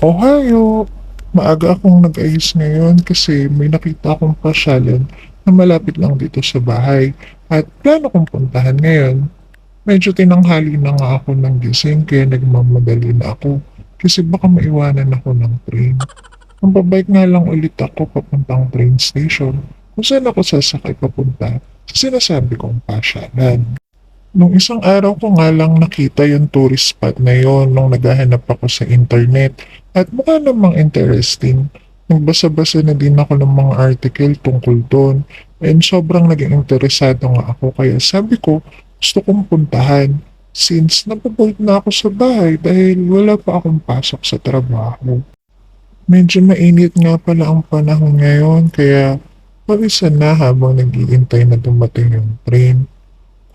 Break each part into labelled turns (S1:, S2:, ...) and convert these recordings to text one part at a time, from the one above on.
S1: Ohio! Maaga akong nag-ayos ngayon kasi may nakita akong pasyalan na malapit lang dito sa bahay at plano kong puntahan ngayon. Medyo tinanghali na nga ako ng gising kaya nagmamadali na ako kasi baka maiwanan ako ng train. Ang babike nga lang ulit ako papuntang train station kung saan ako sasakay papunta sa sinasabi kong pasyalan. Nung isang araw ko nga lang nakita yung tourist spot na yon nung naghahanap ako sa internet at mukha namang interesting. Nagbasa-basa na din ako ng mga article tungkol doon and sobrang naging interesado nga ako kaya sabi ko gusto kong puntahan since napaboard na ako sa bahay dahil wala pa akong pasok sa trabaho. Medyo mainit nga pala ang panahon ngayon kaya pawisan na habang nag-iintay na dumating yung train.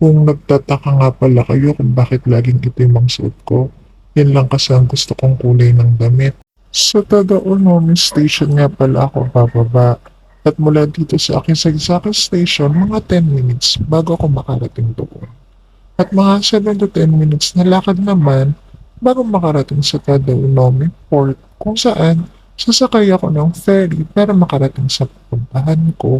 S1: Kung nagtataka nga pala kayo kung bakit laging itim ang suot ko, yan lang kasi ang gusto kong kulay ng damit. Sa Tadaunomi Station nga pala ako bababa. At mula dito sa Akisagsaki Station, mga 10 minutes bago ako makarating doon. At mga 7 to 10 minutes na lakad naman bago makarating sa Tadaunomi Port kung saan sasakay ako ng ferry para makarating sa pupuntahan ko.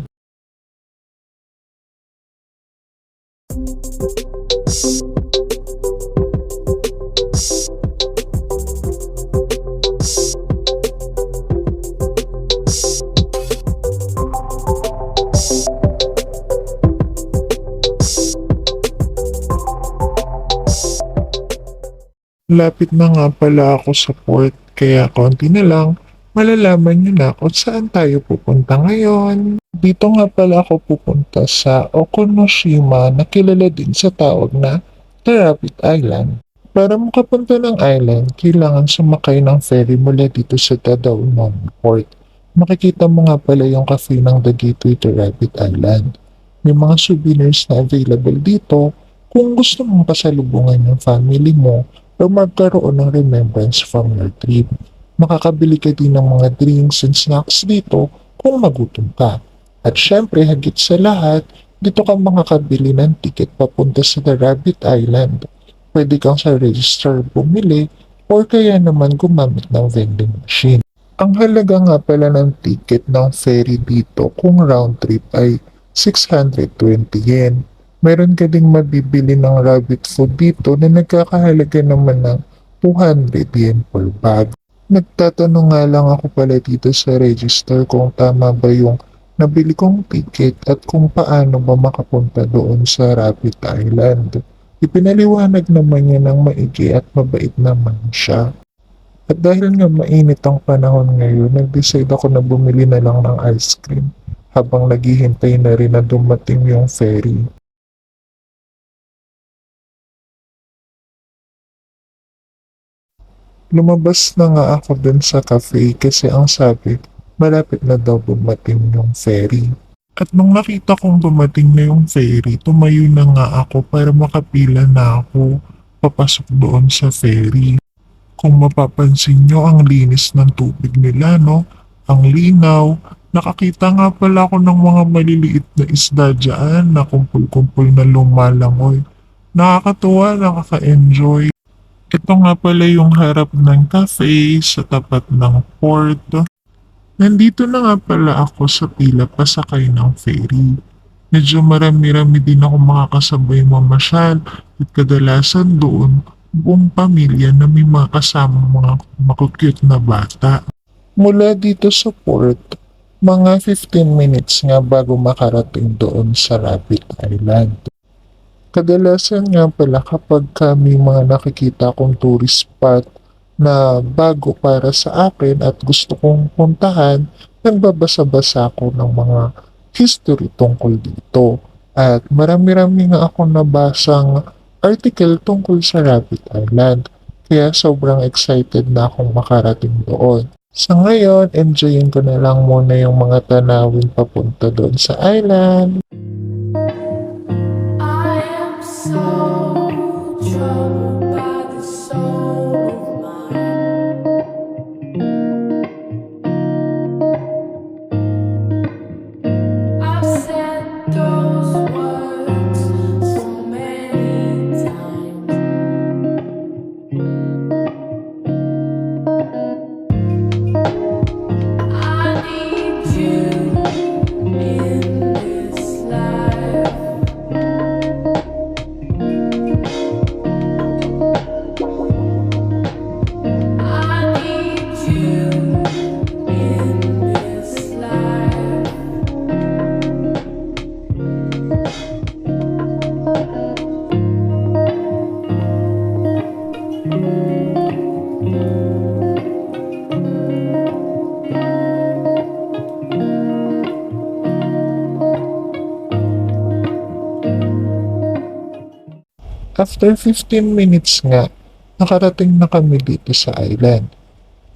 S1: Lapit na nga pala ako sa port kaya konti na lang malalaman niyo na kung saan tayo pupunta ngayon. Dito nga pala ako pupunta sa Okunoshima na kilala din sa tawag na Terabit Island. Para makapunta ng island, kailangan sumakay ng ferry mula dito sa Tadaunon Port. Makikita mo nga pala yung cafe ng The Gateway to Rabbit Island. May mga souvenirs na available dito kung gusto mong pasalubungan yung family mo o magkaroon ng remembrance from your trip. Makakabili ka din ng mga drinks and snacks dito kung magutom ka. At syempre, higit sa lahat, dito ka makakabili ng ticket papunta sa The Rabbit Island. Pwede kang sa register bumili or kaya naman gumamit ng vending machine. Ang halaga nga pala ng ticket ng ferry dito kung round trip ay 620 yen. Meron ka ding mabibili ng rabbit food dito na nagkakahalaga naman ng 200 yen per bag. Nagtatanong nga lang ako pala dito sa register kung tama ba yung nabili kong ticket at kung paano ba makapunta doon sa Rabbit Island. Ipinaliwanag naman niya ng maigi at mabait naman siya. At dahil nga mainit ang panahon ngayon, nag-decide ako na bumili na lang ng ice cream habang naghihintay na rin na dumating yung ferry. Lumabas na nga ako dun sa cafe kasi ang sabi, malapit na daw dumating yung ferry. At nung nakita kong dumating na yung ferry, tumayo na nga ako para makapila na ako papasok doon sa ferry. Kung mapapansin nyo, ang linis ng tubig nila, no? Ang linaw. Nakakita nga pala ako ng mga maliliit na isda dyan na kumpul-kumpul na lumalangoy. Nakakatuwa, nakaka-enjoy. Ito nga pala yung harap ng cafe sa tapat ng port. Nandito na nga pala ako sa pila pasakay ng ferry. Medyo marami-rami din ako makakasabay mamasyal at kadalasan doon buong pamilya na may mga kasamang mga makukyut na bata. Mula dito sa port, mga 15 minutes nga bago makarating doon sa Rabbit Island. Kadalasan nga pala kapag kami mga nakikita kong tourist spot na bago para sa akin at gusto kong puntahan, nagbabasa-basa ako ng mga history tungkol dito. At marami-rami nga akong nabasang article tungkol sa Rabbit Island. Kaya sobrang excited na akong makarating doon. Sa ngayon, enjoyin ko na lang muna yung mga tanawin papunta doon sa island.
S2: I am so troubled by the soul of mine. I've said those words so many times.
S1: After 15 minutes nga, nakarating na kami dito sa island.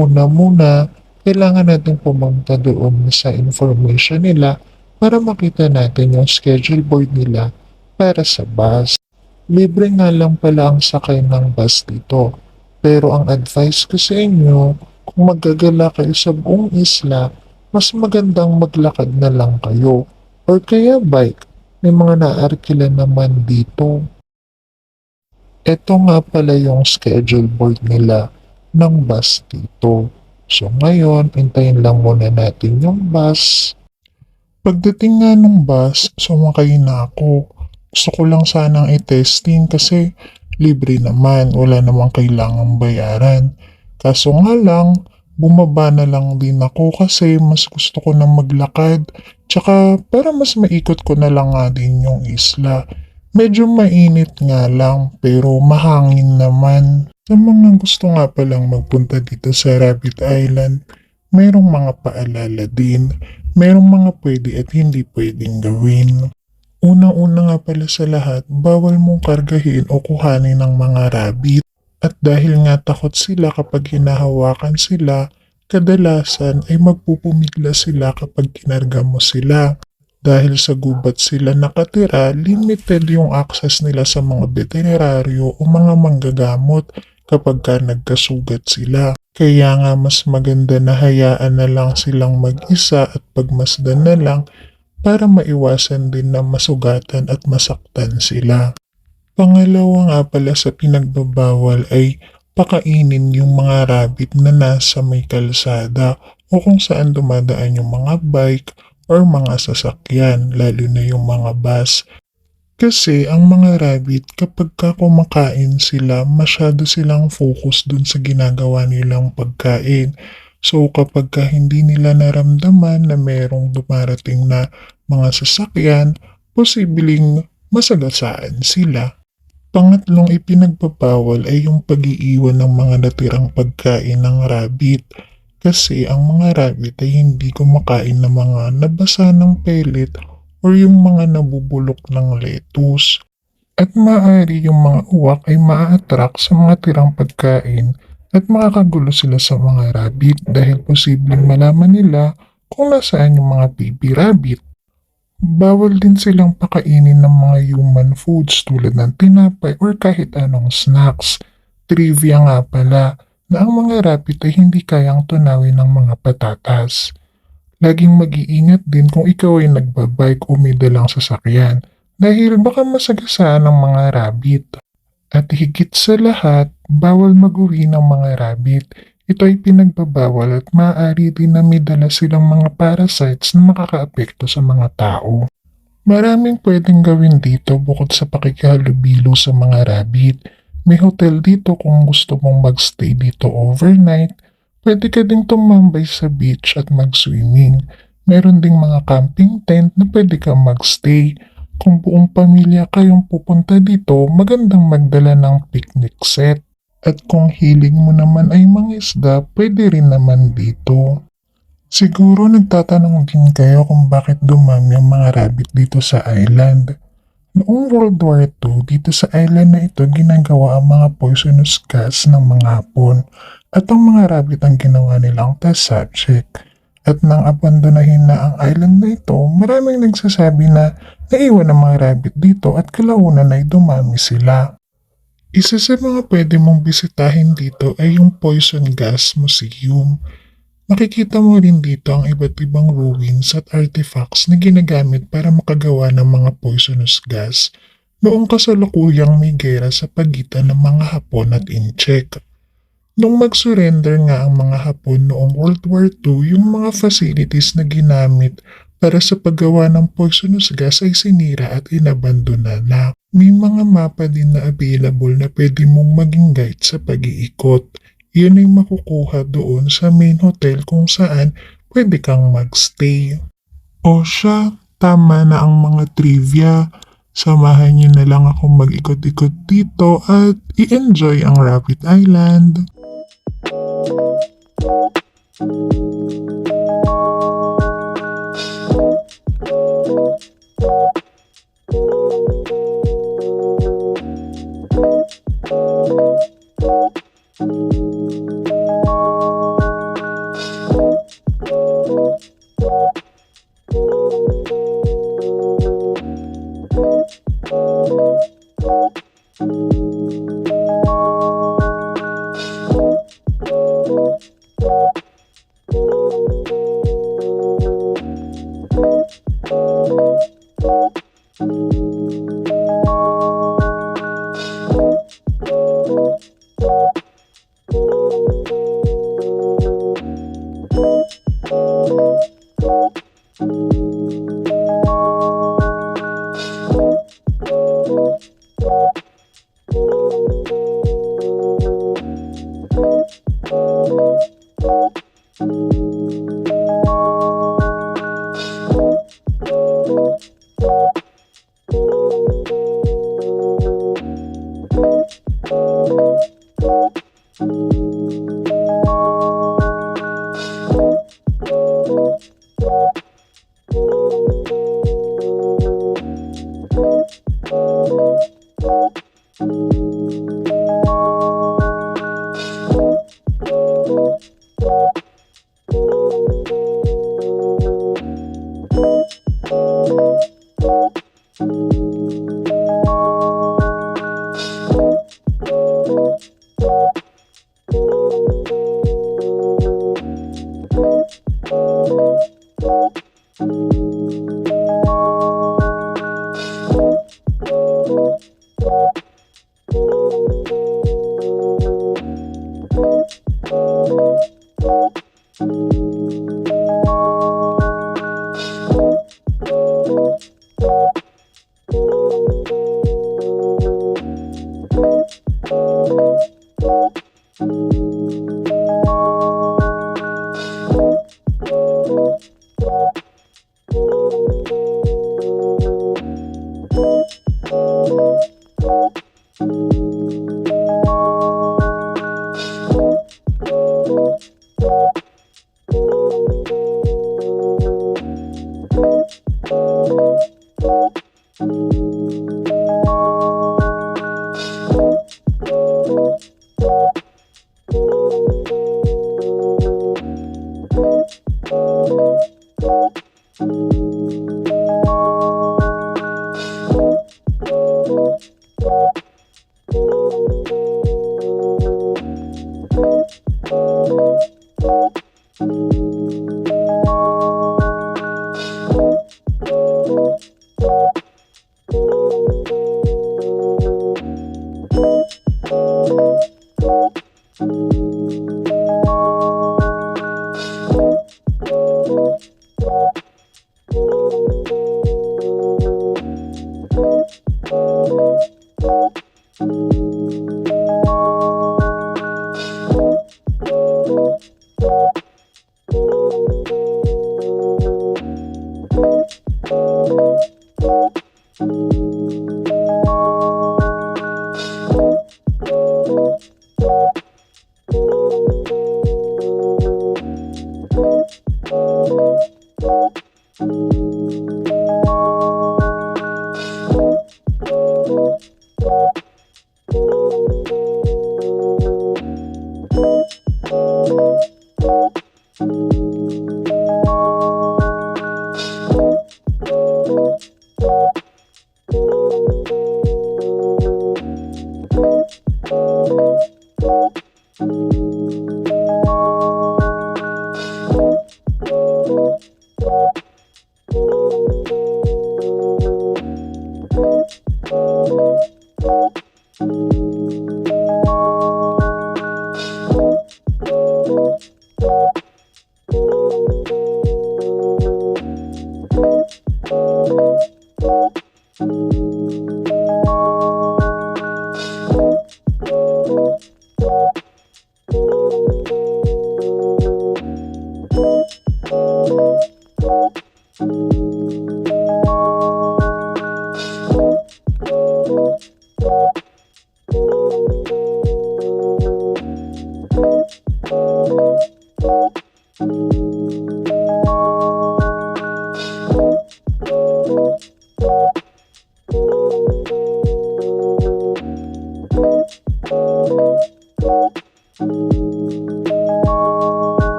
S1: Una muna, kailangan natin pumunta doon sa information nila para makita natin yung schedule board nila para sa bus. Libre nga lang pala ang sakay ng bus dito. Pero ang advice ko sa inyo, kung maggagala kayo sa buong isla, mas magandang maglakad na lang kayo. Or kaya bike, may mga naarkila naman dito. Ito nga pala yung schedule board nila ng bus dito. So ngayon, hintayin lang muna natin yung bus. Pagdating nga ng bus, sumakay na ako. Gusto ko lang sanang i-testing kasi libre naman, wala namang kailangang bayaran. Kaso nga lang, bumaba na lang din ako kasi mas gusto ko na maglakad. Tsaka para mas maikot ko na lang nga din yung isla. Medyo mainit nga lang pero mahangin naman. Sa mga gusto nga palang magpunta dito sa Rabbit Island, mayroong mga paalala din. Mayroong mga pwede at hindi pwedeng gawin. Unang-una nga pala sa lahat, bawal mong kargahin o kuhanin ng mga rabbit. At dahil nga takot sila kapag hinahawakan sila, kadalasan ay magpupumigla sila kapag kinarga mo sila. Dahil sa gubat sila nakatira, limited yung access nila sa mga veterinaryo o mga manggagamot kapag ka nagkasugat sila. Kaya nga mas maganda na hayaan na lang silang mag-isa at pagmasdan na lang para maiwasan din na masugatan at masaktan sila. Pangalawa nga pala sa pinagbabawal ay pakainin yung mga rabbit na nasa may kalsada o kung saan dumadaan yung mga bike or mga sasakyan, lalo na yung mga bus. Kasi ang mga rabbit kapag ka kumakain sila, masyado silang focus dun sa ginagawa nilang pagkain. So kapag ka hindi nila naramdaman na merong dumarating na mga sasakyan, posibleng masagasaan sila. Pangatlong ipinagbabawal ay yung pag-iiwan ng mga natirang pagkain ng rabbit. Kasi ang mga rabbit ay hindi kumakain ng mga nabasa ng pellet or yung mga nabubulok ng lettuce. At maaari yung mga uwak ay ma-attract sa mga tirang pagkain at makakagulo sila sa mga rabbit dahil posibleng malaman nila kung nasaan yung mga baby rabbit. Bawal din silang pakainin ng mga human foods tulad ng tinapay or kahit anong snacks. Trivia nga pala na ang mga rabbit ay hindi kayang tunawin ng mga patatas. Laging mag-iingat din kung ikaw ay nagbabike o may dalang sasakyan dahil baka masagasaan ng mga rabbit. At higit sa lahat, bawal mag-uwi ng mga rabbit. Ito ay pinagbabawal at maaari din na may dala silang mga parasites na makakaapekto sa mga tao. Maraming pwedeng gawin dito bukod sa pakikihalubilo sa mga rabbit. May hotel dito kung gusto mong magstay dito overnight. Pwede ka ding tumambay sa beach at mag-swimming. Meron ding mga camping tent na pwede kang magstay. Kung buong pamilya kayong pupunta dito, magandang magdala ng picnic set. At kung hiling mo naman ay mga isda, pwede rin naman dito. Siguro nagtatanong din kayo kung bakit dumami ang mga rabbit dito sa island. Noong World War II, dito sa island na ito ginagawa ang mga poisonous gas ng mga Hapon at ang mga rabbit ang ginawa nilang test subject. At nang abandonahin na ang island na ito, maraming nagsasabi na naiwan ang mga rabbit dito at kalaunan ay dumami sila. Isa sa mga pwede mong bisitahin dito ay yung Poison Gas Museum. Makikita mo rin dito ang iba't ibang ruins at artifacts na ginagamit para makagawa ng mga poisonous gas noong kasalukuyang may gera sa pagitan ng mga Hapon at Inchek. Nung mag-surrender nga ang mga Hapon noong World War II, yung mga facilities na ginamit para sa paggawa ng poisonous gas ay sinira at inabandona na. May mga mapa din na available na pwede mong maging guide sa pag-iikot. Yun ay makukuha doon sa main hotel kung saan pwede kang magstay. O siya, tama na ang mga trivia. Samahan niyo na lang ako mag-ikot-ikot dito at i-enjoy ang Rabbit Island.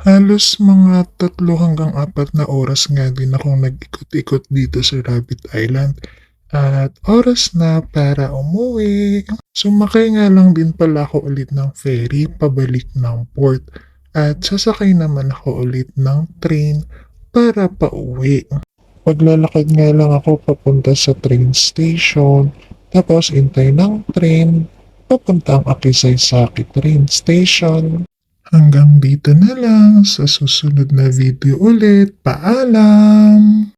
S1: Halos mga 3 hanggang 4 na oras nga din akong nag-ikot-ikot dito sa Rabbit Island. At oras na para umuwi. Sumakay nga lang din pala ako ulit ng ferry pabalik ng port. At sasakay naman ako ulit ng train para pauwi. Paglalakad nga lang ako papunta sa train station. Tapos intay ng train papuntang Akisaysaki train station. Hanggang dito na lang sa susunod na video ulit. Paalam!